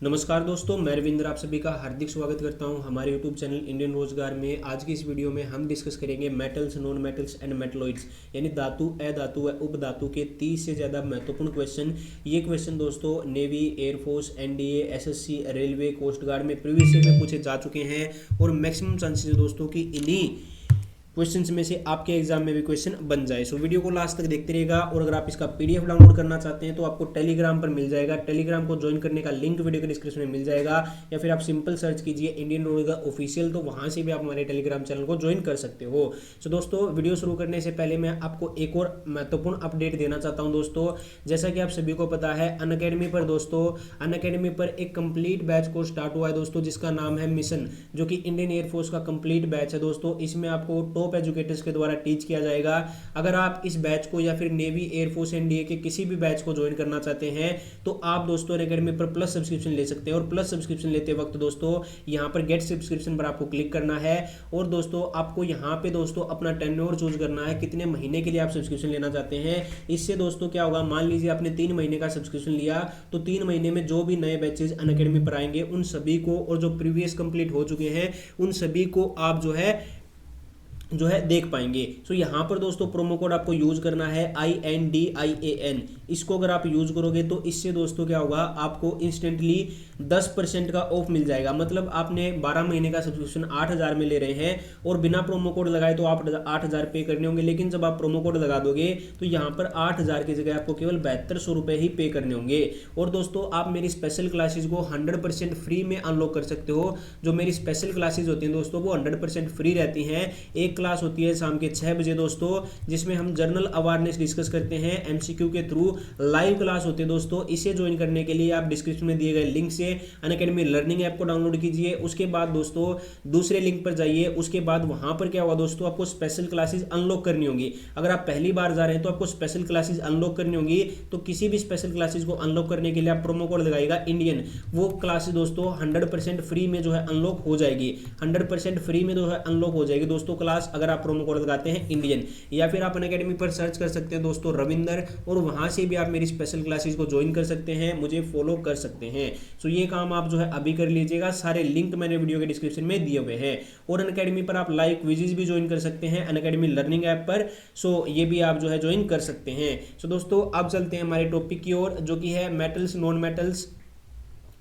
नमस्कार दोस्तों, मैं रविंद्र आप सभी का हार्दिक स्वागत करता हूं हमारे YouTube चैनल इंडियन रोजगार में। आज की इस वीडियो में हम डिस्कस करेंगे metals, non metals and metalloids यानी धातु, अधातु व उपधातु के 30 से ज़्यादा महत्वपूर्ण क्वेश्चन। ये क्वेश्चन दोस्तों navy, air force, NDA, SSC, railway, coast guard में प्रीवियस ईयर में पूछे जा चुके हैं और मैक्सिमम चांसेस है दोस्तों कि इन्हीं क्वेश्चंस में से आपके एग्जाम में भी क्वेश्चन बन जाए। सो वीडियो को लास्ट तक देखते रहिएगा। और अगर आप इसका पीडीएफ डाउनलोड करना चाहते हैं तो आपको टेलीग्राम पर मिल जाएगा। टेलीग्राम को ज्वाइन करने का लिंक वीडियो के डिस्क्रिप्शन में मिल जाएगा, या फिर आप सिंपल सर्च कीजिए इंडियन रोजगार ऑफिशियल, तो वहां से भी आप हमारे टेलीग्राम चैनल को ज्वाइन कर सकते हो। सो दोस्तों, वीडियो शुरू करने से पहले मैं आपको एक और महत्वपूर्ण अपडेट देना चाहता हूं दोस्तों। जैसा कि आप सभी को पता है, अनअकैडमी पर दोस्तों, अनअकैडमी पर एक कंप्लीट बैच को स्टार्ट हुआ है दोस्तों, जिसका नाम है मिशन, जो कि इंडियन एयरफोर्स का कंप्लीट बैच है दोस्तों। इसमें आपको टॉप एजुकेटर्स के द्वारा टीच किया जाएगा। अगर आप इस बैच को या फिर नेवी, एयरफोर्स, एनडीए के किसी भी बैच को ज्वाइन करना चाहते हैं तो आप दोस्तों अनअकैडमी पर प्लस सब्सक्रिप्शन ले सकते हैं। और प्लस सब्सक्रिप्शन लेते वक्त दोस्तों यहां पर गेट सब्सक्रिप्शन पर आपको क्लिक करना है। और दोस्तों आपको यहां पे दोस्तों अपना टेन्योर चूज करना है, कितने महीने के लिए आप सब्सक्रिप्शन लेना चाहते हैं। इससे दोस्तों क्या होगा, मान लीजिए आपने 3 महीने का सब्सक्रिप्शन लिया तो 3 महीने में जो भी नए बैचेज अनअकैडमी पर आएंगे उन सभी को, और जो प्रीवियस कंप्लीट हो चुके हैं उन सभी को आप जो है देख पाएंगे। सो यहाँ पर दोस्तों प्रोमो कोड आपको यूज करना है INDIAN। इसको अगर आप यूज करोगे तो इससे दोस्तों क्या होगा, आपको इंस्टेंटली 10% का ऑफ मिल जाएगा। मतलब आपने 12 महीने का सब्सक्रिप्शन 8,000 में ले रहे हैं और बिना प्रोमो कोड लगाए तो आप 8,000 पे करने होंगे, लेकिन जब आप प्रोमो कोड लगा दोगे तो यहाँ पर 8,000 की जगह आपको केवल 7200 रुपये ही पे करने होंगे। और दोस्तों आप मेरी स्पेशल क्लासेज को 100% फ्री में अनलॉक कर सकते हो। जो मेरी स्पेशल क्लासेज होती हैं दोस्तों वो 100% फ्री रहती हैं। एक क्लास होती है शाम के 6 बजे दोस्तों, जिसमें हम जनरल अवेयरनेस डिस्कस करते हैं MCQ के थ्रू। लाइव क्लास होते हैं दोस्तों। इसे ज्वाइन करने के लिए आप डिस्क्रिप्शन में दिए गए लिंक से अनअकैडमी लर्निंग ऐप को डाउनलोड कीजिए। उसके बाद दोस्तों दूसरे लिंक पर जाइए। उसके बाद वहां पर क्या हुआ दोस्तों, आपको स्पेशल क्लासेस अनलॉक करनी होंगी। अगर आप पहली बार जा रहे हैं तो आपको स्पेशल क्लासेस अनलॉक करनी होंगी। तो किसी भी स्पेशल क्लासेस को अनलॉक करने के लिए आप प्रोमो कोड लगाइएगा इंडियन। वो क्लासेस दोस्तों 100% फ्री में जो है अनलॉक हो जाएगी। 100% फ्री में जो है अनलॉक हो जाएगी दोस्तों क्लास, अगर आप प्रोमो कोड लगाते हैं इंडियन। या फिर आप अनअकैडमी पर सर्च कर सकते हैं दोस्तों रविंदर, और वहां से भी आप मेरी स्पेशल क्लासेस को ज्वाइन कर सकते हैं, मुझे फॉलो कर सकते हैं। सो ये काम आप जो है अभी कर लीजिएगा। सारे लिंक मैंने वीडियो के डिस्क्रिप्शन में दिए हुए हैं। और अनअकैडमी पर आप लाइव क्विज़ेस भी ज्वाइन कर सकते हैं अनअकैडमी लर्निंग ऐप पर। सो ये भी आप जो है ज्वाइन कर सकते हैं। सो दोस्तों अब चलते हैं हमारे टॉपिक की ओर, जो कि है metals, non metals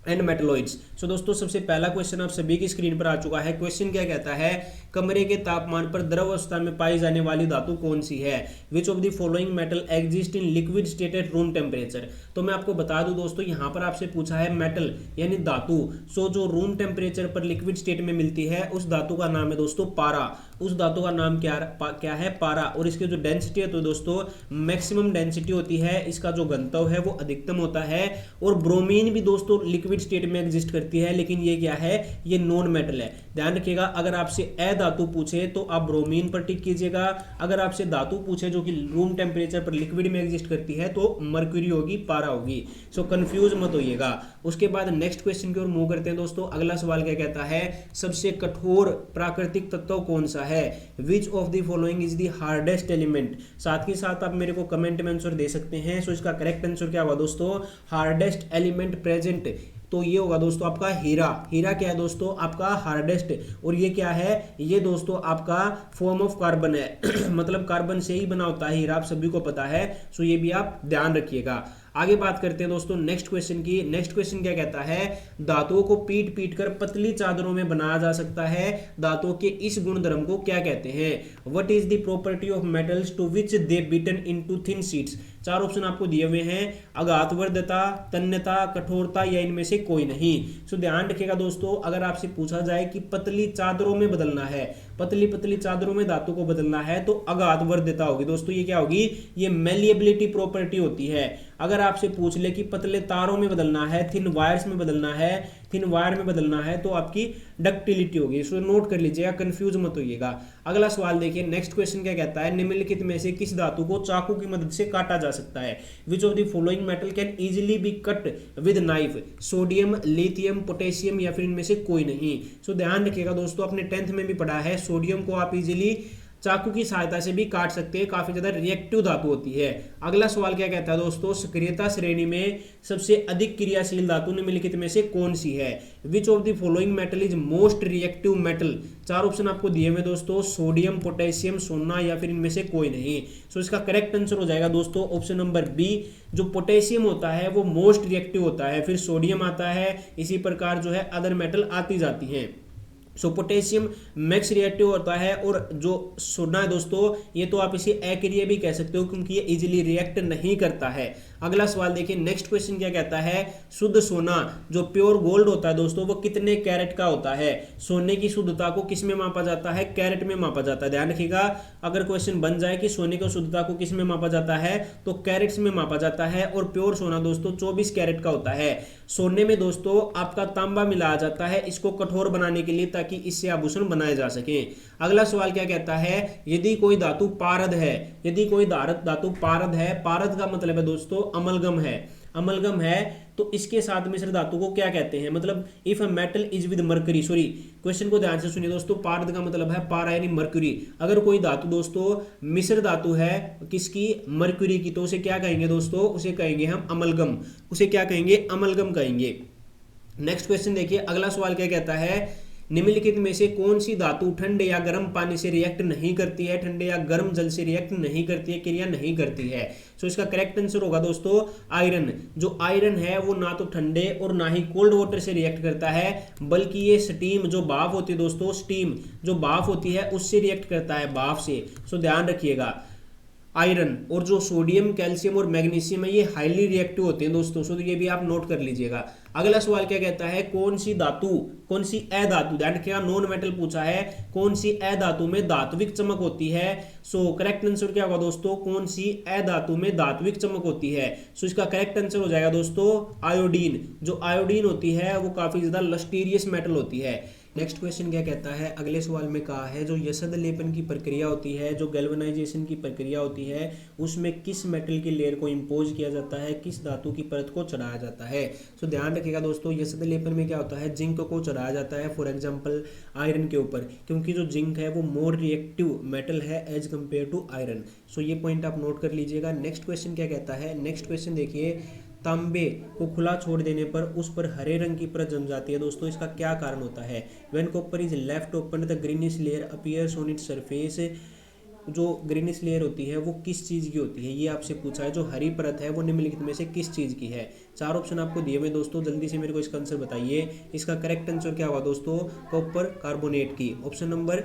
and metalloids. So दोस्तों सबसे पहला क्वेश्चन आप सभी की स्क्रीन पर आ चुका है। क्वेश्चन क्या कहता है, कमरे के तापमान पर द्रव अवस्था में पाई जाने वाली धातु कौन सी है। Which of the following metal exist in liquid state at room temperature. तो मैं आपको बता दूं दोस्तों, यहाँ पर आपसे पूछा है मेटल यानी धातु। सो जो रूम टेम्परेचर पर लिक्विड स्टेट में मिलती है उस धातु का नाम है दोस्तों पारा। उस धातु का नाम क्या है, पारा। और इसकी जो डेंसिटी है तो दोस्तों मैक्सिमम डेंसिटी होती है, इसका जो घनत्व है वो अधिकतम होता है। और ब्रोमीन भी दोस्तों लिक्विड स्टेट में एग्जिस्ट करती है, लेकिन ये क्या है, ये नॉन मेटल है। ध्यान रखिएगा, अगर आपसे अधातु पूछे तो आप ब्रोमीन पर टिक कीजिएगा। अगर आपसे धातु पूछे जो कि रूम टेम्परेचर पर लिक्विड में एग्जिस्ट करती है तो मर्क्यूरी होगी, पारा होगी। सो कंफ्यूज मत होइएगा। उसके बाद नेक्स्ट क्वेश्चन की ओर मूव करते हैं दोस्तों। अगला सवाल क्या कहता है, सबसे कठोर प्राकृतिक तत्व कौन सा है। Which of the following is the hardest element. साथ ही साथ आप मेरे को कमेंट में आंसर दे सकते हैं। सो इसका करेक्ट आंसर क्या हुआ दोस्तों, हार्डेस्ट एलिमेंट प्रेजेंट, तो ये होगा दोस्तों आपका हीरा। हीरा क्या है दोस्तों, आपका हार्डेस्ट। और ये क्या है, ये दोस्तों आपका फॉर्म ऑफ कार्बन है मतलब कार्बन से ही बना होता है हीरा, आप सभी को पता है। सो ये भी आप ध्यान रखिएगा। आगे बात करते हैं दोस्तों नेक्स्ट क्वेश्चन की। नेक्स्ट क्वेश्चन क्या कहता है, धातुओं को पीट पीट कर पतली चादरों में बनाया जा सकता है। धातुओं के इस गुणधर्म को क्या कहते हैं। What is the property of metals to which they beaten into thin sheets. 4 option आपको दिए हुए हैं, आघातवर्धता, तन्यता, कठोरता या इनमें से कोई नहीं। सो ध्यान रखिएगा दोस्तों, अगर आपसे पूछा जाए कि पतली चादरों में बदलना है, पतली पतली चादरों में धातु को बदलना है, तो आघातवर्धता होगी दोस्तों। ये क्या होगी, ये मेलिएबिलिटी प्रॉपर्टी होती है। अगर आपसे पूछ ले कि पतले तारों में बदलना है, थिन वायर्स में बदलना है, थिन वायर में बदलना है, तो आपकी डक्टिलिटी होगी। इसको नोट कर लीजिएगा, कंफ्यूज मत होइएगा। अगला सवाल देखिए, नेक्स्ट क्वेश्चन क्या कहता है, निम्नलिखित में से किस धातु को चाकू की मदद से काटा जा सकता है। Which of the following metal can easily B cut with knife. Sodium, lithium, potassium या फिर इनमें से कोई नहीं। सो ध्यान रखिएगा दोस्तों, अपने 10th में भी पढ़ा है, सोडियम को आप इजीली चाकू की सहायता से भी काट सकते हैं, काफी ज्यादा रिएक्टिव धातु होती है। अगला सवाल क्या कहता है दोस्तों, सक्रियता श्रेणी में सबसे अधिक क्रियाशील धातु निम्नलिखित में से कौन सी है? Which of the following metal is most reactive metal? चार ऑप्शन आपको दिए हुए दोस्तों, सोडियम, पोटेशियम, सोना या फिर इनमें से कोई नहीं। सो इसका करेक्ट आंसर हो जाएगा दोस्तों ऑप्शन नंबर बी, जो पोटेशियम होता है वो मोस्ट रिएक्टिव होता है, फिर सोडियम आता है, इसी प्रकार जो है अदर मेटल आती जाती हैं। सो पोटेशियम मैक्स रिएक्टिव होता है, और जो सोना है दोस्तों ये तो आप इसे अक्रिय भी कह सकते हो क्योंकि ये इजीली रिएक्ट नहीं करता है। अगला सवाल देखिए, नेक्स्ट क्वेश्चन क्या कहता है, शुद्ध सोना जो प्योर गोल्ड होता है दोस्तों वो कितने कैरेट का होता है? सोने की शुद्धता को किस में मापा जाता है? कैरेट में मापा जाता है। ध्यान रखिएगा, अगर क्वेश्चन बन जाए कि सोने की शुद्धता को किस में मापा जाता है तो कैरेट्स में मापा जाता है, और प्योर सोना दोस्तों 24 कैरेट का होता है। सोने में दोस्तों आपका तांबा मिलाया जाता है इसको कठोर बनाने के लिए, ताकि इससे आभूषण बनाए जा सके। अगला सवाल क्या कहता है, यदि कोई धातु पारद है, यदि कोई धातु पारद है, पारद का मतलब है दोस्तों अमलगम है, अमलगम है तो इसके साथ मिश्र धातु को क्या कहते हैं? मतलब if a metal is with mercury, sorry question को ध्यान से सुनिए दोस्तों, पारद का मतलब है पारा यानी मर्क्यूरी। अगर कोई धातु दोस्तों मिश्र धातु है किसकी? मर्क्यूरी की, तो उसे क्या कहेंगे दोस्तों? उसे कहेंगे हम अमलगम, उसे क्या कहेंगे? अमलगम कहेंगे। नेक्स्ट क्वेश्चन देखिए, अगला सवाल क्या कहता है, निम्नलिखित में से कौन सी धातु ठंडे या गर्म पानी से रिएक्ट नहीं करती है, ठंडे या गर्म जल से रिएक्ट नहीं करती है, क्रिया नहीं करती है? सो इसका करेक्ट आंसर होगा दोस्तों आयरन। जो आयरन है वो ना तो ठंडे और ना ही कोल्ड वाटर से रिएक्ट करता है, बल्कि ये स्टीम जो भाप होती है दोस्तों, स्टीम जो भाप होती है उससे रिएक्ट करता है, भाप से। सो ध्यान रखिएगा, आयरन और जो सोडियम, कैल्शियम और मैग्नीशियम है ये हाईली रिएक्टिव होते हैं दोस्तों, सो ये भी आप नोट कर लीजिएगा। अगला सवाल क्या कहता है, कौन सी धातु, कौन सी अधातु, ध्यान रखिएगा नॉन मेटल पूछा है, कौन सी अधातु में धात्विक चमक होती है? सो करेक्ट आंसर क्या होगा दोस्तों, कौन सी अधातु में धात्विक चमक होती है? सो इसका करेक्ट आंसर हो जाएगा दोस्तों आयोडीन। जो आयोडीन होती है वो काफी ज्यादा लस्टीरियस मेटल होती है। नेक्स्ट क्वेश्चन क्या कहता है, अगले सवाल में कहा है जो यसद लेपन की प्रक्रिया होती है, जो गैल्वेनाइजेशन की प्रक्रिया होती है, उसमें किस मेटल की लेयर को इंपोज किया जाता है, किस धातु की परत को चढ़ाया जाता है? सो ध्यान रखिएगा दोस्तों, यसद लेपन में क्या होता है, जिंक को चढ़ाया जाता है, फॉर एग्जांपल आयरन के ऊपर, क्योंकि जो जिंक है वो मोर रिएक्टिव मेटल है एज कम्पेयर टू आयरन। सो ये पॉइंट आप नोट कर लीजिएगा। नेक्स्ट क्वेश्चन क्या कहता है, नेक्स्ट क्वेश्चन देखिए, तांबे को खुला छोड़ देने पर उस पर हरे रंग की परत जम जाती है दोस्तों, इसका क्या कारण होता है? When copper is left open the greenish layer appears on its surface, जो ग्रीनिश लेयर होती है वो किस चीज़ की होती है? ये आपसे पूछा है, जो हरी परत है वो निम्नलिखित में से किस चीज़ की है? चार ऑप्शन आपको दिए हुए दोस्तों, जल्दी से मेरे को इसका आंसर बताइए। इसका करेक्ट आंसर क्या होगा दोस्तों, कॉपर कार्बोनेट की। ऑप्शन नंबर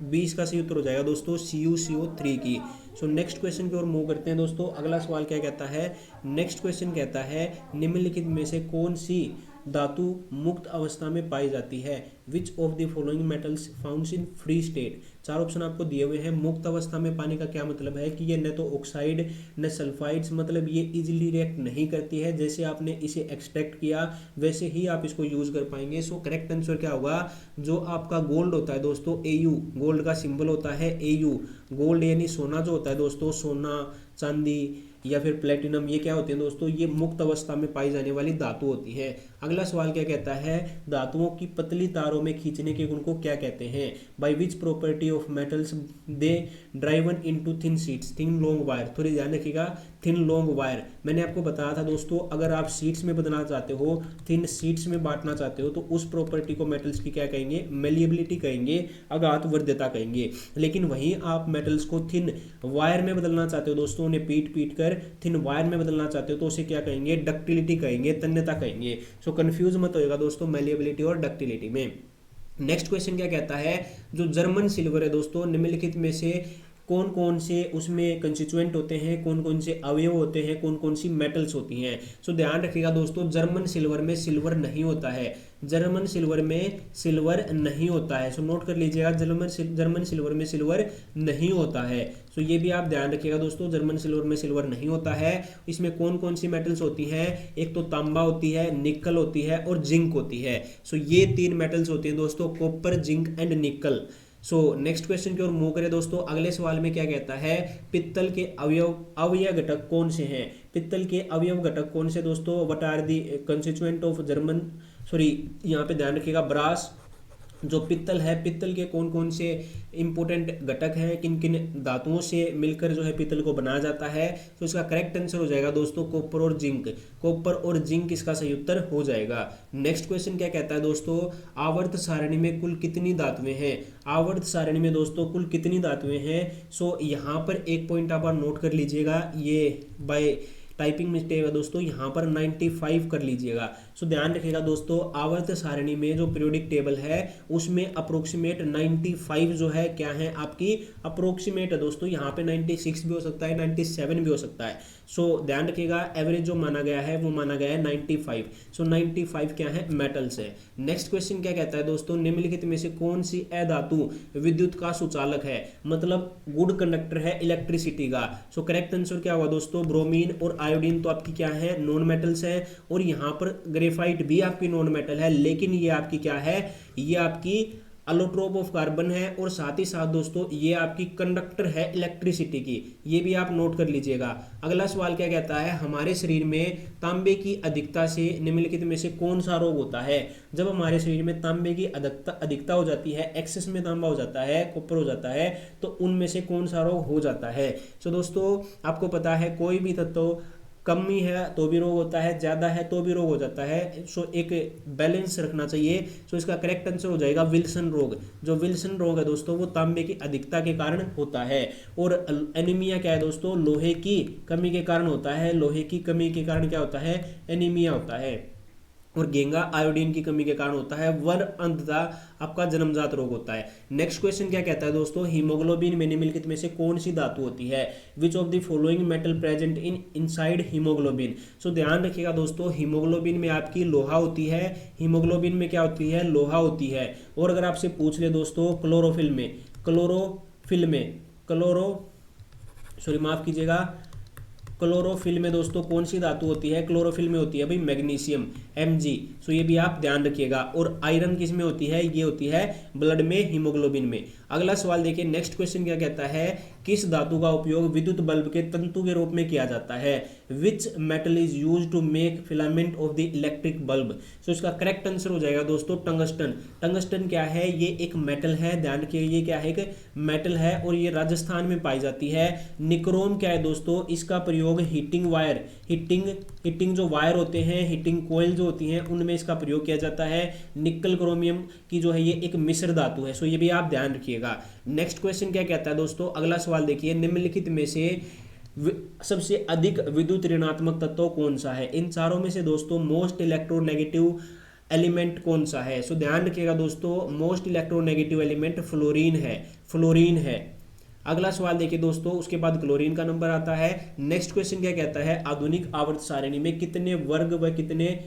20 का सही उत्तर हो जाएगा दोस्तों CuCO3 की। सो नेक्स्ट क्वेश्चन की ओर मूव करते हैं दोस्तों। अगला सवाल क्या कहता है, नेक्स्ट क्वेश्चन कहता है निम्नलिखित में से कौन सी धातु मुक्त अवस्था में पाई जाती है? Which of the following metals founts in free state? चार ऑप्शन आपको दिए हुए हैं। मुक्त अवस्था में पाने का क्या मतलब है कि ये न तो ऑक्साइड न सल्फाइड्स, मतलब ये इजीली रिएक्ट नहीं करती है, जैसे आपने इसे एक्सट्रैक्ट किया वैसे ही आप इसको यूज कर पाएंगे। सो करेक्ट आंसर क्या होगा, जो आपका गोल्ड होता है दोस्तों AU, गोल्ड का सिंबल होता है AU, गोल्ड यानी सोना जो होता है दोस्तों, सोना, चांदी या फिर प्लेटिनम, ये क्या होते हैं दोस्तों, ये मुक्त अवस्था में पाई जाने वाली धातु होती है। अगला सवाल क्या कहता है, धातुओं की पतली तारों में खींचने के गुण को क्या कहते हैं? By which property of metals they driven into thin sheets, thin long wire. थोड़ी ध्यान रखिएगा, थिन लॉन्ग वायर मैंने आपको बताया था दोस्तों, अगर आप शीट्स में बदलना चाहते हो, थिन शीट्स में बांटना चाहते हो, तो उस प्रॉपर्टी को मेटल्स की क्या कहेंगे? मेलिएबिलिटी कहेंगे, अघात वर्ध्यता कहेंगे। लेकिन वहीं आप मेटल्स को थिन वायर में बदलना चाहते हो दोस्तों, उन्हें पीट पीट कर थिन वायर में बदलना चाहते हो, तो उसे क्या कहेंगे? डक्टिलिटी कहेंगे, तन्यता कहेंगे। सो कंफ्यूज मत होएगा दोस्तों मेलिएबिलिटी और डक्टिलिटी में। नेक्स्ट क्वेश्चन क्या कहता है, जो जर्मन सिल्वर है दोस्तों, निम्नलिखित में से कौन कौन से उसमें कंस्टिट्यूएंट होते हैं, कौन कौन से अवयव होते हैं, कौन कौन सी मेटल्स होती हैं? सो ध्यान रखिएगा दोस्तों, जर्मन सिल्वर में सिल्वर नहीं होता है, जर्मन सिल्वर में सिल्वर नहीं होता है। सो नोट कर लीजिएगा, जर्मन सिल्वर में सिल्वर नहीं होता है। सो ये भी आप ध्यान रखिएगा दोस्तों, जर्मन सिल्वर में सिल्वर नहीं होता है। इसमें कौन कौन सी मेटल्स होती हैं? एक तो तांबा होती है, निकल होती है और जिंक होती है। सो ये तीन मेटल्स होती हैं दोस्तों, कॉपर, जिंक एंड निकल। सो नेक्स्ट क्वेश्चन की ओर मूव करें दोस्तों। अगले सवाल में क्या कहता है, पित्तल के अवयव घटक कौन से हैं? पित्तल के अवयव घटक कौन से दोस्तों? What are the constituent of German, sorry यहाँ पे ध्यान रखिएगा, ब्रास, जो पित्तल है, पित्तल के कौन कौन से इंपॉर्टेंट घटक हैं, किन किन धातुओं से मिलकर जो है पित्तल को बनाया जाता है, तो इसका करेक्ट आंसर हो जाएगा दोस्तों कॉपर और जिंक। कॉपर और जिंक इसका सही उत्तर हो जाएगा। नेक्स्ट क्वेश्चन क्या कहता है दोस्तों, आवर्त सारणी में कुल कितनी धातुएं हैं। आवर्त सारणी में दोस्तों कुल कितनी धातुएं हैं। सो यहाँ पर एक पॉइंट आप नोट कर लीजिएगा, ये बाय टाइपिंग मिस्टेक है दोस्तों, यहाँ पर 95 कर लीजिएगा। सो ध्यान रखिएगा दोस्तों, आवर्त सारणी में जो पीरियोडिक टेबल है उसमें अप्रोक्सीमेट 95 जो है क्या है आपकी अप्रोक्सीमेट है दोस्तों। यहाँ पे 96 भी हो सकता है, 97 भी हो सकता है। सो ध्यान रखिएगा, एवरेज जो माना गया है वो माना गया है 95। सो 95 क्या है, मेटल्स है। नेक्स्ट क्वेश्चन क्या कहता है दोस्तों, निम्नलिखित में से कौन सी अधातु विद्युत का सुचालक है, मतलब गुड कंडक्टर है इलेक्ट्रिसिटी का। सो करेक्ट आंसर क्या हुआ दोस्तों, ब्रोमीन और आयोडीन तो आपकी क्या है, नॉन मेटल्स है। और यहाँ पर ग्रेफाइट भी आपकी नॉन मेटल है, लेकिन ये आपकी क्या है, ये आपकी अलोट्रोप ऑफ कार्बन है। और साथ ही साथ दोस्तों ये आपकी कंडक्टर है इलेक्ट्रिसिटी की, ये भी आप नोट कर लीजिएगा। अगला सवाल क्या कहता है, हमारे शरीर में तांबे की अधिकता से निम्नलिखित में से कौन सा रोग होता है। जब हमारे शरीर में तांबे की अधिकता हो जाती है, एक्सेस में तांबा हो जाता है, कॉपर हो जाता है, तो उनमें से कौन सा रोग हो जाता है। सो दोस्तों आपको पता है कोई भी तत्व कमी है तो भी रोग होता है, ज़्यादा है तो भी रोग हो जाता है। सो एक बैलेंस रखना चाहिए। सो इसका करेक्ट आंसर हो जाएगा विल्सन रोग। जो विल्सन रोग है दोस्तों वो तांबे की अधिकता के कारण होता है। और एनीमिया क्या है दोस्तों, लोहे की कमी के कारण होता है। लोहे की कमी के कारण क्या होता है, एनीमिया होता है। और गेंगा आयोडीन की कमी के कारण होता है। वर अंधता आपका जन्मजात रोग होता है। नेक्स्ट क्वेश्चन क्या कहता है दोस्तों, हीमोग्लोबिन में निम्नलिखित में से कौन सी धातु होती है। Which of the following metal present in inside haemoglobin. So ध्यान रखिएगा दोस्तों, हीमोग्लोबिन में आपकी लोहा होती है। हीमोग्लोबिन में क्या होती है, लोहा होती है। और अगर आपसे पूछ ले दोस्तों क्लोरोफिल में माफ कीजिएगा, क्लोरोफिल में दोस्तों कौन सी धातु होती है, क्लोरोफिल में होती है भाई मैग्नीशियम Mg। सो ये भी आप ध्यान रखिएगा। और आयरन किस में होती है, ये होती है ब्लड में, हीमोग्लोबिन में। अगला सवाल देखिए, नेक्स्ट क्वेश्चन क्या कहता है, किस धातु का उपयोग विद्युत बल्ब के तंतु के रूप में किया जाता है। Which metal is use to make filament of the electric bulb. So इसका करेक्ट आंसर हो जाएगा दोस्तों टंगस्टन। टंगस्टन क्या है, ये एक मेटल है, ध्यान रखिए ये क्या है, एक मेटल है और ये राजस्थान में पाई जाती है। निक्रोम क्या है दोस्तों, इसका प्रयोग हीटिंग वायर, हीटिंग जो वायर होते हैं, हीटिंग कोयल जो होती हैं, उनमें इसका प्रयोग किया जाता है। निकल क्रोमियम की जो है ये एक मिश्र धातु है। सो ये भी आप ध्यान रखिएगा। नेक्स्ट क्वेश्चन क्या कहता है दोस्तों, अगला सवाल देखिए, निम्नलिखित में से सबसे अधिक विद्युत ऋणात्मक तत्व कौन सा है। इन चारों में से दोस्तों मोस्ट इलेक्ट्रोनेगेटिव एलिमेंट कौन सा है। सो ध्यान रखिएगा दोस्तों, मोस्ट इलेक्ट्रोनेगेटिव एलिमेंट फ्लोरीन है। अगला सवाल देखिए दोस्तों, उसके बाद क्लोरीन का नंबर आता है। नेक्स्ट क्वेश्चन क्या कहता है, आधुनिक आवर्त सारणी में कितने वर्ग व कितने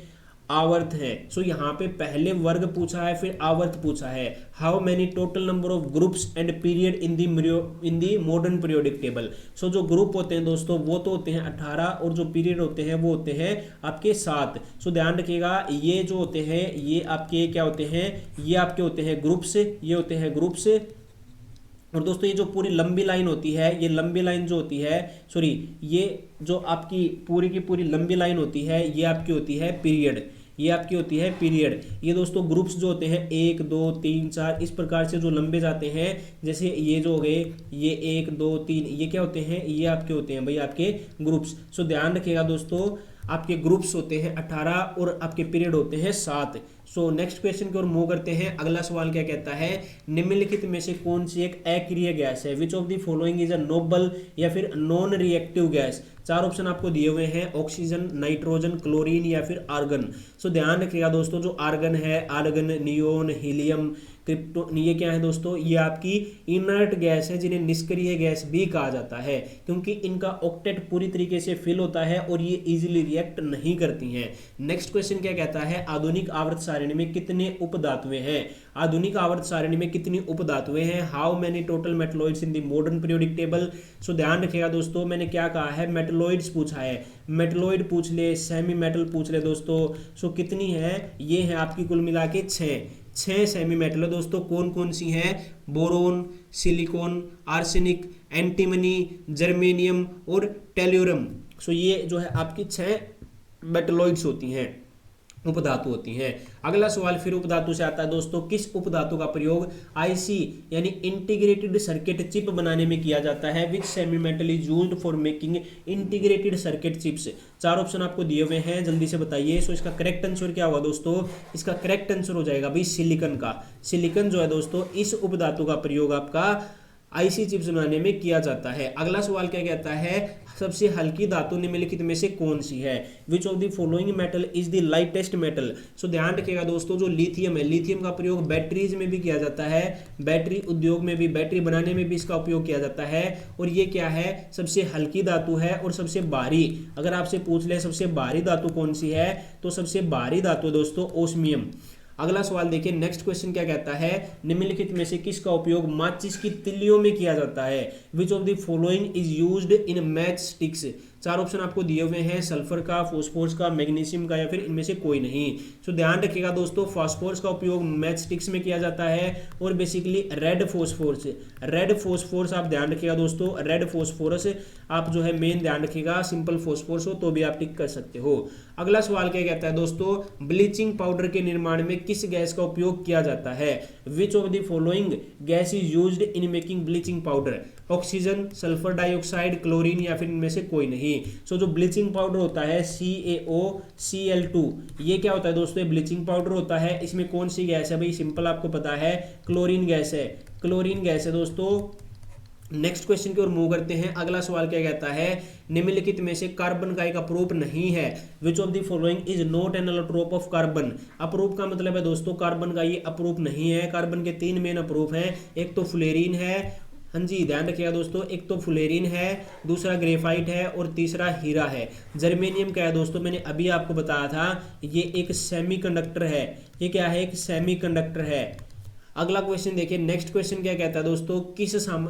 आवर्त हैं। सो यहाँ पे पहले वर्ग पूछा है, फिर आवर्त पूछा है। How many total number of groups and period in the modern periodic table. So जो ग्रुप होते हैं दोस्तों वो तो होते हैं 18 और जो पीरियड होते हैं वो होते हैं आपके 7। सो ध्यान रखिएगा, ये जो होते हैं ये आपके क्या होते हैं, ये आपके होते हैं ग्रुप्स, ये होते हैं ग्रुप्स। और दोस्तों ये जो पूरी लंबी लाइन होती है, ये लंबी लाइन जो होती है, सॉरी ये जो आपकी पूरी की पूरी लंबी लाइन होती है ये आपकी होती है पीरियड, ये आपकी होती है पीरियड। ये दोस्तों ग्रुप्स जो होते हैं 1 2 3 4 इस प्रकार से जो लंबे जाते हैं, जैसे ये जो हो गए ये 1 2 3, ये क्या होते हैं, ये आपके होते हैं भाई आपके ग्रुप्स। सो ध्यान रखिएगा दोस्तों, आपके ग्रुप्स होते हैं 18 और आपके पीरियड होते हैं 7। सो नेक्स्ट क्वेश्चन की ओर मूव करते हैं। अगला सवाल क्या कहता है, निम्नलिखित में से कौन सी एक अक्रिय गैस है। Which of the following is a Nobel या फिर नॉन रिएक्टिव गैस। 4 ऑप्शन आपको दिए हुए हैं, ऑक्सीजन, नाइट्रोजन, क्लोरीन या फिर आर्गन। सो ध्यान रखिएगा दोस्तों, जो आर्गन है, आर्गन, नियोन, हीलियम, क्रिप्टोन, ये क्या है दोस्तों, ये आपकी इनर्ट गैस है, जिन्हें निष्क्रिय गैस भी कहा जाता है, क्योंकि इनका ऑक्टेट पूरी तरीके से फिल होता है और ये इजीली रिएक्ट नहीं करती हैं। नेक्स्ट क्वेश्चन क्या कहता है, आधुनिक आवर्त सारणी में कितने उपधातुएं हैं। आधुनिक आवर्त सारणी में कितनी उपधातुएं हैं। How many total metalloids in the modern periodic table. So ध्यान रखिएगा दोस्तों, मैंने क्या कहा है, मेटलॉइड्स पूछा है, मेटलॉइड पूछ ले, सेमी मेटल पूछ ले दोस्तों। सो कितनी है, ये है आपकी कुल मिला के 6 सेमी मेटल है दोस्तों। कौन कौन सी हैं, boron, silicon, arsenic, antimony, germanium और टेल्यूरम। सो ये जो है आपकी 6 मेटलॉइड्स होती हैं। उपधातु होती हैं। अगला सवाल फिर उपधातु से आता है दोस्तों, किस उपधातु का प्रयोग आईसी यानी इंटीग्रेटेड सर्किट चिप बनाने में किया जाता है? Which semi metal is used for making integrated circuit chips? चार ऑप्शन आपको दिए हुए हैं, जल्दी से बताइए। सो इसका करेक्ट आंसर क्या होगा दोस्तों? इसका करेक्ट आंसर हो जाएगा भाई सिलिकॉन का। सिलिकॉन जो है दोस्तों, इस उपधातु का प्रयोग आपका आईसी चिप्स बनाने में किया जाता है। अगला सवाल क्या कहता है, सबसे हल्की धातु निम्नलिखित में से कौन सी है? Which of the following metal is the lightest metal? So ध्यान रखिएगा दोस्तों, जो लिथियम है, लिथियम का प्रयोग बैटरीज में भी किया जाता है, बैटरी उद्योग में भी, बैटरी बनाने में भी इसका उपयोग किया जाता है। और ये क्या है, सबसे हल्की धातु है। और सबसे भारी, अगर आपसे पूछ ले सबसे भारी धातु कौन सी है, तो सबसे भारी धातु दोस्तों ओस्मियम। अगला सवाल देखिए, नेक्स्ट क्वेश्चन क्या कहता है, निम्नलिखित में से किसका उपयोग माचिस की तिल्लियों में किया जाता है? Which of the following is used in match sticks? चार ऑप्शन आपको दिए हुए हैं, सल्फर का, फास्फोरस का, मैग्नीशियम का, या फिर इनमें से कोई नहीं। सो ध्यान रखिएगा दोस्तों, फास्फोरस का उपयोग मैच स्टिक्स में किया जाता है। और बेसिकली रेड फास्फोरस आप ध्यान रखिएगा दोस्तों, रेड फास्फोरस आप जो है मेन ध्यान रखिएगा, सिंपल फास्फोरस हो तो भी आप टिक कर सकते हो। अगला सवाल क्या कहता है दोस्तों, ब्लीचिंग पाउडर के निर्माण में किस गैस का उपयोग किया जाता है? Which of the following gas is used in making bleaching powder? Oxygen, sulphur dioxide, chlorine, या फिर इनमें से कोई नहीं। सो जो ब्लीचिंग पाउडर होता है CaOCl2, ये क्या होता है दोस्तों? ये ब्लीचिंग पाउडर होता है। इसमें कौन सी गैस है भाई? सिंपल आपको पता है, क्लोरीन गैस है, क्लोरीन गैस है दोस्तों। नेक्स्ट क्वेश्चन की ओर मूव करते हैं। अगला सवाल क्या कहता है, निम्नलिखित में से कार्बन का एक अपरूप नहीं है? Which of the following is not an allotrope of carbon? अपरूप का मतलब है दोस्तों, कार्बन का ये अपरूप नहीं है। कार्बन के तीन मेन अपरूप हैं, एक तो फ्लोरीन है, हाँ जी ध्यान रखिएगा दोस्तों, एक तो फ्लोरीन है, दूसरा ग्रेफाइट है, और तीसरा हीरा है। जर्मेनियम क्या है दोस्तों? मैंने अभी आपको बताया था, ये एक सेमीकंडक्टर है। ये क्या है? एक सेमीकंडक्टर है। अगला क्वेश्चन देखिए, नेक्स्ट क्वेश्चन क्या कहता है दोस्तों,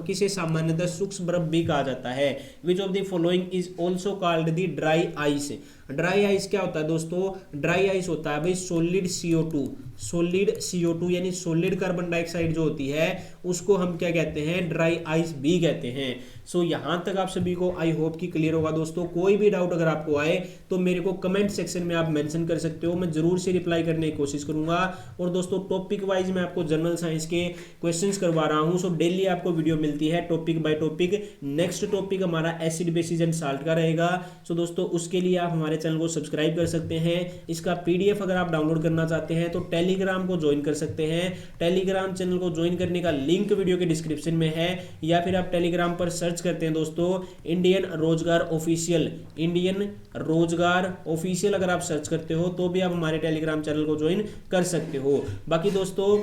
किसे सामान्यतः सूक्ष्म बर्फ भी कहा जाता है? Which of the following is also called the dry ice? Dry ice क्या होता है दोस्तों? ड्राई आइस होता है भाई सॉलिड CO2 यानी सॉलिड कार्बन डाइऑक्साइड जो होती है, उसको हम क्या कहते हैं? ड्राई आइस भी कहते हैं। सो यहाँ तक आप सभी को आई होप कि क्लियर होगा दोस्तों। कोई भी डाउट अगर आपको आए तो मेरे को कमेंट सेक्शन में आप मेंशन कर सकते हो, मैं जरूर से रिप्लाई करने की कोशिश करूंगा। और दोस्तों टॉपिक वाइज मैं आपको जनरल साइंस के क्वेश्चंस करवा रहा हूं। सो डेली आपको वीडियो मिलती है topic by topic. Next topic हमारा एसिड बेसिस एंड साल्ट का रहेगा। सो दोस्तों उसके लिए आप हमारे चैनल को सब्सक्राइब कर सकते हैं। इसका PDF अगर आप डाउनलोड करना चाहते हैं तो टेलीग्राम को ज्वाइन कर सकते हैं। टेलीग्राम चैनल को ज्वाइन करने का लिंक वीडियो के डिस्क्रिप्शन में है, या फिर आप टेलीग्राम पर सर्च करते हैं दोस्तों इंडियन रोजगार ऑफिशियल, अगर आप सर्च करते हो तो भी आप हमारे टेलीग्राम चैनल को ज्वाइन कर सकते हो। बाकी दोस्तों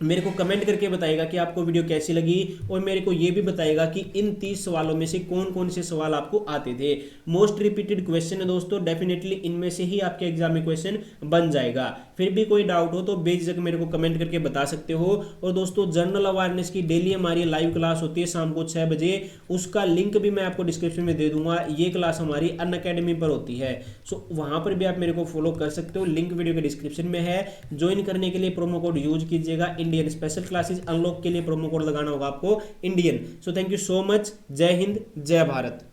मेरे को कमेंट करके बताइएगा कि आपको वीडियो कैसी लगी, और मेरे को ये भी बताइएगा कि इन 30 सवालों में से कौन कौन से सवाल आपको आते थे। मोस्ट रिपीटेड क्वेश्चन है दोस्तों, डेफिनेटली इनमें से ही आपके एग्जाम में क्वेश्चन बन जाएगा। फिर भी कोई डाउट हो तो बेझिझक मेरे को कमेंट करके बता सकते हो। और दोस्तों जनरल अवेयरनेस की डेली हमारी लाइव क्लास होती है शाम को 6 बजे, उसका लिंक भी मैं आपको डिस्क्रिप्शन में दे दूंगा। ये क्लास हमारी अनअकैडमी पर होती है, सो वहां पर भी आप मेरे को फॉलो कर सकते हो, लिंक वीडियो के डिस्क्रिप्शन में है। ज्वाइन करने के लिए प्रोमो कोड यूज कीजिएगा इंडियन। स्पेशल क्लासेस अनलॉक के लिए प्रोमो कोड लगाना होगा आपको Indian. So thank you so much. जय हिंद, जय भारत।